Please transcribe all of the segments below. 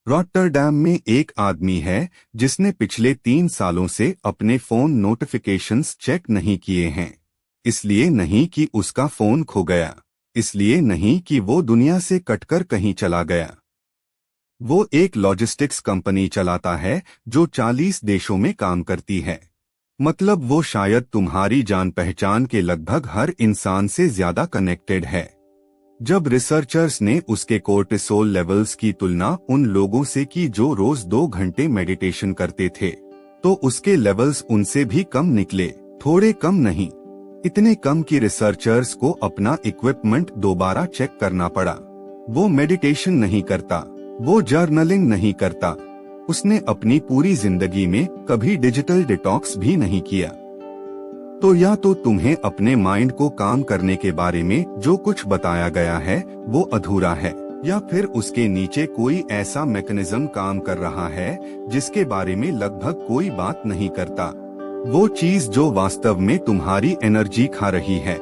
Rotterdam में एक आदमी है जिसने पिछले 3 सालों से अपने फोन नोटिफिकेशंस चेक नहीं किए हैं। इसलिए नहीं कि उसका फोन खो गया, इसलिए नहीं कि वो दुनिया से कटकर कहीं चला गया। वो एक लॉजिस्टिक्स कंपनी चलाता है जो 40 देशों में काम करती है। मतलब वो शायद तुम्हारी जान पहचान के लगभग हर इंसान से ज्यादा कनेक्टेड है। जब रिसर्चर्स ने उसके कोर्टिसोल लेवल्स की तुलना उन लोगों से की जो रोज 2 घंटे मेडिटेशन करते थे, तो उसके लेवल्स उनसे भी कम निकले, थोड़े कम नहीं, इतने कम कि रिसर्चर्स को अपना इक्विपमेंट दोबारा चेक करना पड़ा। वो मेडिटेशन नहीं करता, वो जर्नलिंग नहीं करता, उसने अपनी पूरी जिंदगी में कभी डिजिटल डिटॉक्स भी नहीं किया। तो या तो तुम्हें अपने माइंड को काम करने के बारे में जो कुछ बताया गया है वो अधूरा है, या फिर उसके नीचे कोई ऐसा मैकेनिज्म काम कर रहा है जिसके बारे में लगभग कोई बात नहीं करता। वो चीज जो वास्तव में तुम्हारी एनर्जी खा रही है।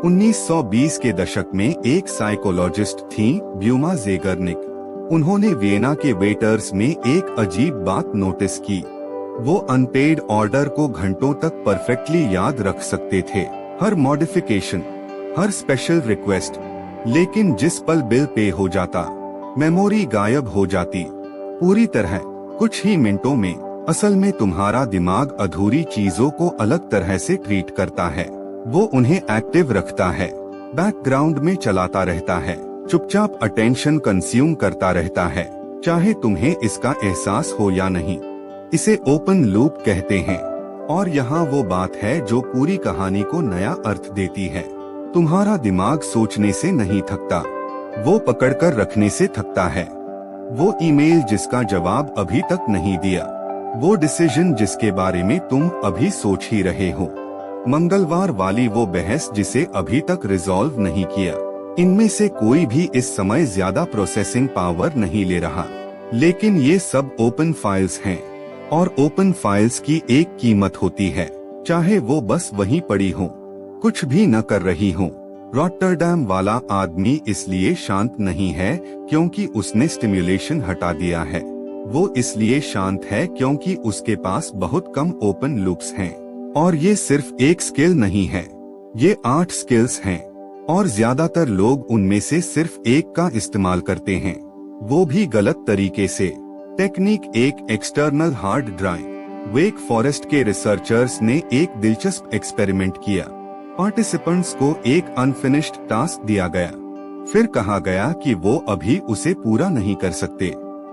1920 के दशक में एक साइकोलॉजिस्ट थी, ब्यूमा ज़ेगरनिक। उन्होंने वियना के वेटर्स में एक अजीब बात नोटिस की। वो अनपेड ऑर्डर को घंटों तक परफेक्टली याद रख सकते थे, हर मॉडिफिकेशन, हर स्पेशल रिक्वेस्ट, लेकिन जिस पल बिल पे हो जाता, मेमोरी गायब हो जाती पूरी तरह, कुछ ही मिनटों में। असल में तुम्हारा दिमाग अधूरी चीजों को अलग तरह से ट्रीट करता है। वो उन्हें एक्टिव रखता है, बैकग्राउंड में चलाता रहता है, चुपचाप अटेंशन कंज्यूम करता रहता है, चाहे तुम्हें इसका एहसास हो या नहीं। इसे ओपन लूप कहते हैं। और यहाँ वो बात है जो पूरी कहानी को नया अर्थ देती है। तुम्हारा दिमाग सोचने से नहीं थकता, वो पकड़कर रखने से थकता है। वो ईमेल जिसका जवाब अभी तक नहीं दिया, वो डिसीजन जिसके बारे में तुम अभी सोच ही रहे हो, मंगलवार वाली वो बहस जिसे अभी तक रिजॉल्व नहीं किया, इनमें से कोई भी इस समय ज्यादा प्रोसेसिंग पावर नहीं ले रहा। लेकिन ये सब ओपन फाइल्स हैं, और ओपन फाइल्स की एक कीमत होती है, चाहे वो बस वहीं पड़ी हो, कुछ भी न कर रही हो। रॉटरडैम वाला आदमी इसलिए शांत नहीं है क्योंकि उसने स्टिम्युलेशन हटा दिया है, वो इसलिए शांत है क्योंकि उसके पास बहुत कम ओपन लूप्स हैं। और ये सिर्फ एक स्किल नहीं है, ये 8 स्किल्स हैं, और ज्यादातर लोग उनमें से सिर्फ एक का इस्तेमाल करते हैं, वो भी गलत तरीके से। टेक्निक एक एक्सटर्नल हार्ड ड्राइव। वेक फॉरेस्ट के रिसर्चर्स ने एक दिलचस्प एक्सपेरिमेंट किया। पार्टिसिपेंट्स को एक अनफिनिश्ड टास्क दिया गया, फिर कहा गया कि वो अभी उसे पूरा नहीं कर सकते।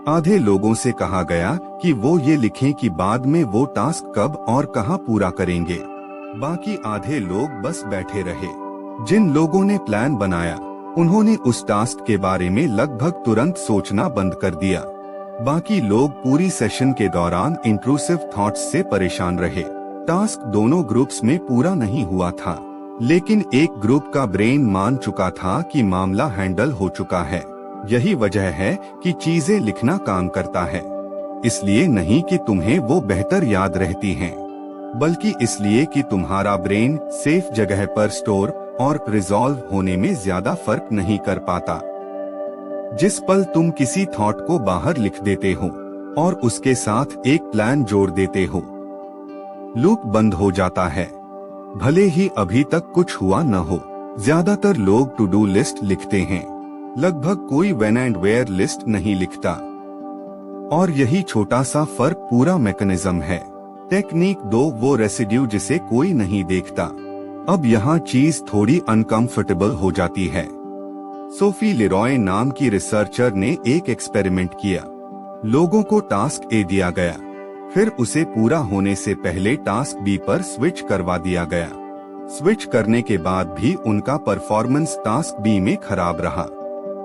आधे लोगों से कहा गया कि वो ये लिखें कि बाद में वो टास्क कब और कहां पूरा करेंगे। बाकी आधे लोग बस बैठे रहे। जिन लोगों ने प्लान बनाया, उन्होंने उस टास्क के बारे में लगभग तुरंत सोचना बंद कर दिया। बाकी लोग पूरी सेशन के दौरान इंट्रूसिव थॉट्स से परेशान रहे। टास्क दोनों ग्रुप्स में पूरा नहीं हुआ था, लेकिन एक ग्रुप का ब्रेन मान चुका था कि मामला हैंडल हो चुका है। यही वजह है कि चीजें लिखना काम करता है, इसलिए नहीं कि तुम्हें वो बेहतर याद रहती हैं, बल्कि इसलिए कि तुम्हारा ब्रेन सेफ जगह पर स्टोर और रिजॉल्व होने में ज्यादा फर्क नहीं कर पाता। जिस पल तुम किसी थॉट को बाहर लिख देते हो और उसके साथ एक प्लान जोड़ देते हो, लूप बंद हो जाता है, भले ही अभी तक कुछ हुआ न हो। ज्यादातर लोग टू डू लिस्ट लिखते हैं, लगभग कोई व्हेन एंड वेयर लिस्ट नहीं लिखता। और यही छोटा सा फर्क पूरा मैकेनिज्म है। टेक्निक 2 वो रेसिड्यू जिसे कोई नहीं देखता। अब यहाँ चीज थोड़ी अनकंफर्टेबल हो जाती है। सोफी लेरॉय नाम की रिसर्चर ने एक एक्सपेरिमेंट किया। लोगों को टास्क ए दिया गया, फिर उसे पूरा होने से पहले टास्क बी पर स्विच करवा दिया गया। स्विच करने के बाद भी उनका परफॉर्मेंस टास्क बी में खराब रहा।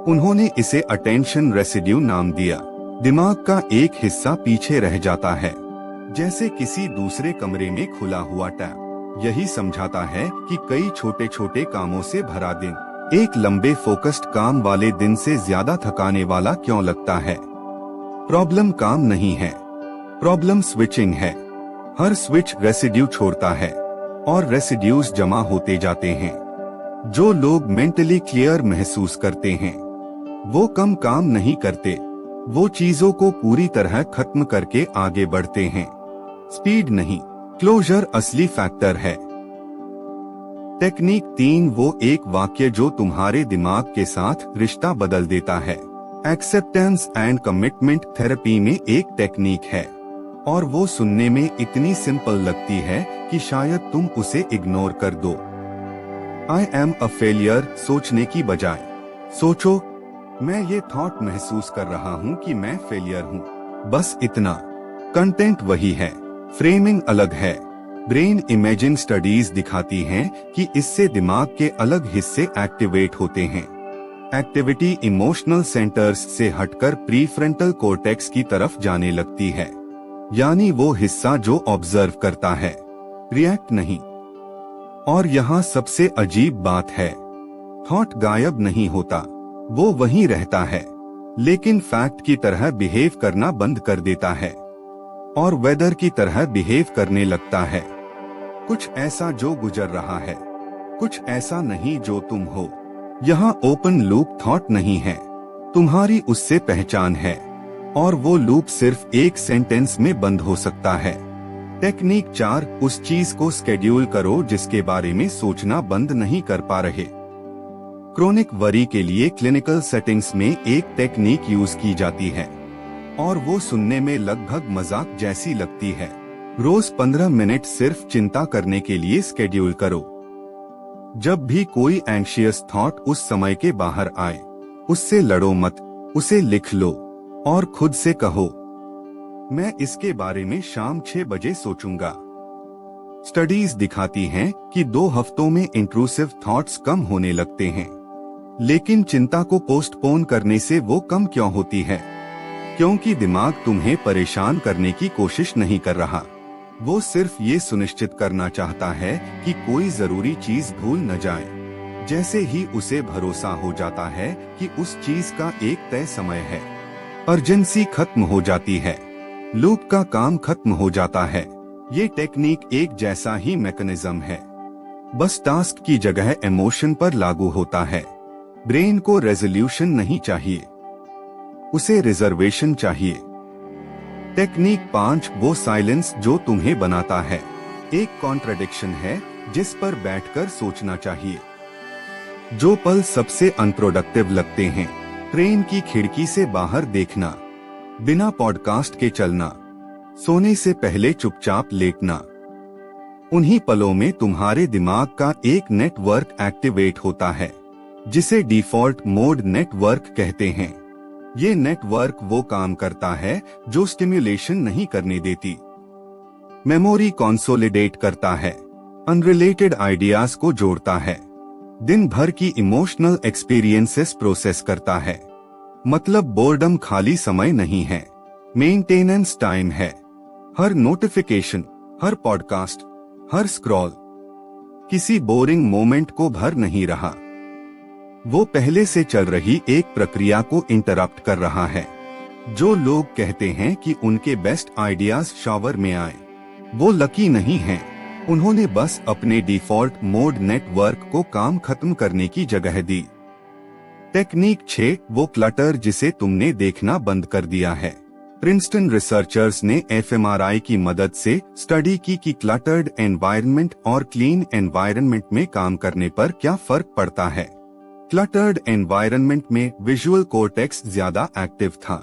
उन्होंने इसे अटेंशन रेसिड्यू नाम दिया। दिमाग का एक हिस्सा पीछे रह जाता है, जैसे किसी दूसरे कमरे में खुला हुआ टैप। यही समझाता है कि कई छोटे छोटे कामों से भरा दिन एक लंबे फोकस्ड काम वाले दिन से ज्यादा थकाने वाला क्यों लगता है। प्रॉब्लम काम नहीं है, प्रॉब्लम स्विचिंग है। हर स्विच रेसिड्यू छोड़ता है और रेसिड्यूज जमा होते जाते हैं। जो लोग मेंटली क्लियर महसूस करते हैं वो कम काम नहीं करते, वो चीजों को पूरी तरह खत्म करके आगे बढ़ते हैं। स्पीड नहीं, क्लोजर असली फैक्टर है। टेक्निक 3, वो एक वाक्य जो तुम्हारे दिमाग के साथ रिश्ता बदल देता है। एक्सेप्टेंस एंड कमिटमेंट थेरेपी में एक टेक्निक है और वो सुनने में इतनी सिंपल लगती है कि शायद तुम उसे इग्नोर कर दो। आई एम अ फेलियर सोचने की बजाय सोचो, मैं ये थॉट महसूस कर रहा हूँ कि मैं फेलियर हूँ, बस इतना। कंटेंट वही है, फ्रेमिंग अलग है। ब्रेन इमेजिंग स्टडीज दिखाती हैं कि इससे दिमाग के अलग हिस्से एक्टिवेट होते हैं। एक्टिविटी इमोशनल सेंटर्स से हटकर प्रीफ्रंटल कॉर्टेक्स की तरफ जाने लगती है, यानी वो हिस्सा जो ऑब्जर्व करता है, रिएक्ट नहीं। और यहाँ सबसे अजीब बात है, थॉट गायब नहीं होता, वो वहीं रहता है, लेकिन फैक्ट की तरह बिहेव करना बंद कर देता है और वेदर की तरह बिहेव करने लगता है। कुछ ऐसा जो गुजर रहा है, कुछ ऐसा नहीं जो तुम हो। यहाँ ओपन लूप थॉट नहीं है, तुम्हारी उससे पहचान है, और वो लूप सिर्फ एक सेंटेंस में बंद हो सकता है। टेक्निक 4, उस चीज को स्केड्यूल करो जिसके बारे में सोचना बंद नहीं कर पा रहे। क्रोनिक वरी के लिए क्लिनिकल सेटिंग्स में एक टेक्निक यूज की जाती है और वो सुनने में लगभग मजाक जैसी लगती है। रोज 15 मिनट सिर्फ चिंता करने के लिए स्केड्यूल करो। जब भी कोई एंग्शियस थॉट उस समय के बाहर आए, उससे लड़ो मत, उसे लिख लो और खुद से कहो, मैं इसके बारे में शाम 6 बजे सोचूंगा। स्टडीज दिखाती हैं कि 2 हफ्तों में इंट्रूसिव थॉट्स कम होने लगते हैं, लेकिन चिंता को पोस्टपोन करने से वो कम क्यों होती है? क्योंकि दिमाग तुम्हें परेशान करने की कोशिश नहीं कर रहा, वो सिर्फ ये सुनिश्चित करना चाहता है कि कोई जरूरी चीज भूल न जाए। जैसे ही उसे भरोसा हो जाता है कि उस चीज का एक तय समय है, अर्जेंसी खत्म हो जाती है, लूप का काम खत्म हो जाता है। ये टेक्निक एक जैसा ही मैकेनिज्म है, बस टास्क की जगह इमोशन पर लागू होता है। ब्रेन को रेजोल्यूशन नहीं चाहिए, उसे रिजर्वेशन चाहिए। टेक्निक 5, वो साइलेंस जो तुम्हें बनाता है। एक कॉन्ट्रडिक्शन है जिस पर बैठकर सोचना चाहिए। जो पल सबसे अनप्रोडक्टिव लगते हैं, ट्रेन की खिड़की से बाहर देखना, बिना पॉडकास्ट के चलना, सोने से पहले चुपचाप लेटना। उन्हीं पलों में तुम्हारे दिमाग का एक नेटवर्क एक्टिवेट होता है जिसे डिफॉल्ट मोड नेटवर्क कहते हैं। ये नेटवर्क वो काम करता है जो स्टिम्युलेशन नहीं करने देती। मेमोरी कंसोलिडेट करता है, अनरिलेटेड आइडियाज को जोड़ता है, दिन भर की इमोशनल एक्सपीरियंसेस प्रोसेस करता है। मतलब बोर्डम खाली समय नहीं है, मेंटेनेंस टाइम है। हर नोटिफिकेशन, हर पॉडकास्ट, हर स्क्रॉल किसी बोरिंग मोमेंट को भर नहीं रहा, वो पहले से चल रही एक प्रक्रिया को इंटरप्ट कर रहा है। जो लोग कहते हैं कि उनके बेस्ट आइडियाज शावर में आए, वो लकी नहीं हैं, उन्होंने बस अपने डिफॉल्ट मोड नेटवर्क को काम खत्म करने की जगह दी। टेक्निक 6, वो क्लटर जिसे तुमने देखना बंद कर दिया है। प्रिंसटन रिसर्चर्स ने एफएमआरआई की मदद से स्टडी की कि क्लटर्ड एनवायरनमेंट और क्लीन एनवायरनमेंट में काम करने पर क्या फर्क पड़ता है। क्लटर्ड एनवायरनमेंट में विजुअल कॉर्टेक्स ज्यादा एक्टिव था,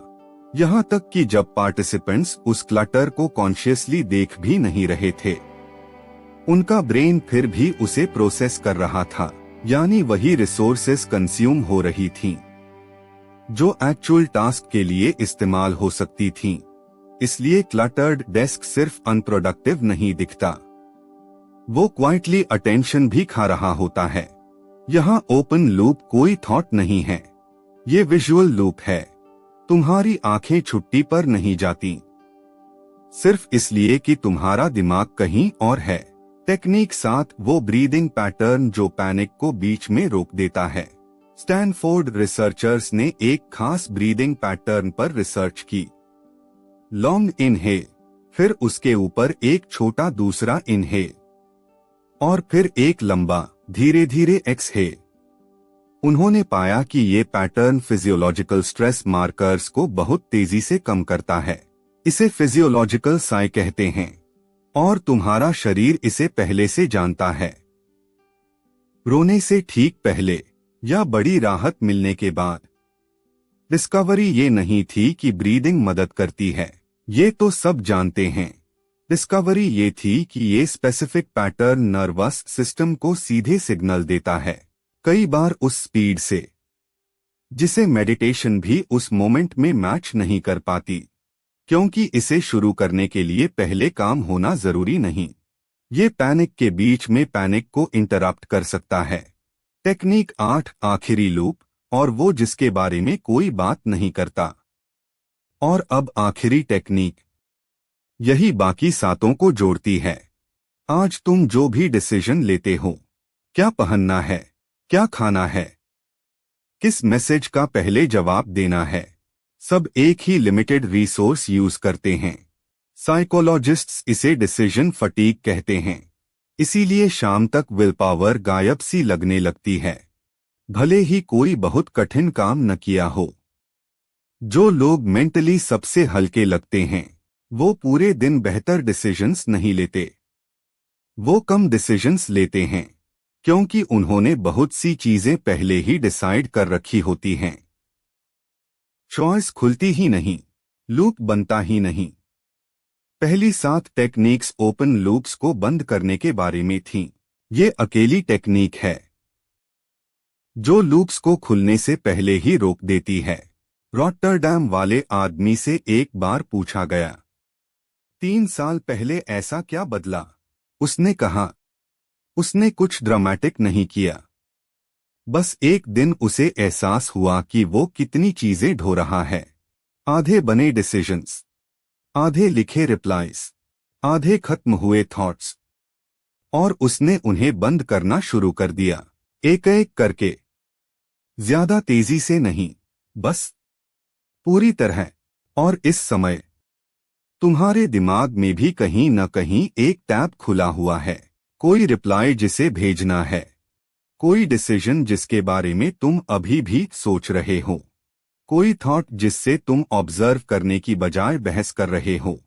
यहाँ तक कि जब पार्टिसिपेंट्स उस क्लटर को कॉन्शियसली देख भी नहीं रहे थे, उनका ब्रेन फिर भी उसे प्रोसेस कर रहा था, यानी वही रिसोर्सेस कंज्यूम हो रही थीं, जो एक्चुअल टास्क के लिए इस्तेमाल हो सकती थीं। इसलिए क्लटर्ड डेस्क सिर्फ अनप्रोडक्टिव नहीं दिखता, वो क्वाइटली अटेंशन भी खा रहा होता है। यहाँ ओपन लूप कोई थॉट नहीं है, ये विजुअल लूप है। तुम्हारी आंखें छुट्टी पर नहीं जाती, सिर्फ इसलिए कि तुम्हारा दिमाग कहीं और है। टेक्निक 7, वो ब्रीदिंग पैटर्न जो पैनिक को बीच में रोक देता है। स्टैनफोर्ड रिसर्चर्स ने एक खास ब्रीदिंग पैटर्न पर रिसर्च की। लॉन्ग इनहेल, फिर उसके ऊपर एक छोटा दूसरा इनहेल, और फिर एक लंबा धीरे धीरे एक्सहेल। उन्होंने पाया कि ये पैटर्न फिजियोलॉजिकल स्ट्रेस मार्कर्स को बहुत तेजी से कम करता है। इसे फिजियोलॉजिकल साई कहते हैं और तुम्हारा शरीर इसे पहले से जानता है। रोने से ठीक पहले या बड़ी राहत मिलने के बाद। डिस्कवरी ये नहीं थी कि ब्रीदिंग मदद करती है, ये तो सब जानते हैं। डिस्कवरी ये थी कि ये स्पेसिफिक पैटर्न नर्वस सिस्टम को सीधे सिग्नल देता है, कई बार उस स्पीड से जिसे मेडिटेशन भी उस मोमेंट में मैच नहीं कर पाती, क्योंकि इसे शुरू करने के लिए पहले काम होना जरूरी नहीं। ये पैनिक के बीच में पैनिक को इंटरप्ट कर सकता है। टेक्निक 8 आखिरी लूप, और वो जिसके बारे में कोई बात नहीं करता। और अब आखिरी टेक्निक, यही बाकी सातों को जोड़ती है। आज तुम जो भी डिसीजन लेते हो, क्या पहनना है, क्या खाना है, किस मैसेज का पहले जवाब देना है, सब एक ही लिमिटेड रिसोर्स यूज करते हैं। साइकोलॉजिस्ट्स इसे डिसीजन फटीग कहते हैं। इसीलिए शाम तक विल पावर गायब सी लगने लगती है, भले ही कोई बहुत कठिन काम न किया हो। जो लोग मेंटली सबसे हल्के लगते हैं, वो पूरे दिन बेहतर डिसीजंस नहीं लेते। वो कम डिसीजंस लेते हैं, क्योंकि उन्होंने बहुत सी चीजें पहले ही डिसाइड कर रखी होती हैं। चॉइस खुलती ही नहीं, लूप बनता ही नहीं। पहली 7 टेक्निक्स ओपन लूप्स को बंद करने के बारे में थीं। ये अकेली टेक्निक है जो लूप्स को खुलने से पहले ही रोक देती है। रॉटरडैम वाले आदमी से एक बार पूछा गया, 3 साल पहले ऐसा क्या बदला? उसने कहा, उसने कुछ ड्रामेटिक नहीं किया, बस एक दिन उसे एहसास हुआ कि वो कितनी चीजें ढो रहा है। आधे बने डिसीजंस, आधे लिखे रिप्लाईज, आधे खत्म हुए थॉट्स, और उसने उन्हें बंद करना शुरू कर दिया, एक एक करके। ज्यादा तेजी से नहीं, बस पूरी तरह। और इस समय तुम्हारे दिमाग में भी कहीं न कहीं एक टैब खुला हुआ है। कोई रिप्लाई जिसे भेजना है, कोई डिसीजन जिसके बारे में तुम अभी भी सोच रहे हो, कोई थॉट जिससे तुम ऑब्जर्व करने की बजाय बहस कर रहे हो।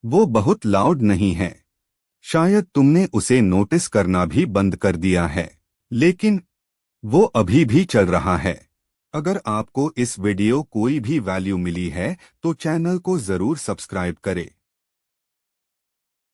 वो बहुत लाउड नहीं है, शायद तुमने उसे नोटिस करना भी बंद कर दिया है, लेकिन वो अभी भी चल रहा है। अगर आपको इस वीडियो कोई भी वैल्यू मिली है तो चैनल को जरूर सब्सक्राइब करें।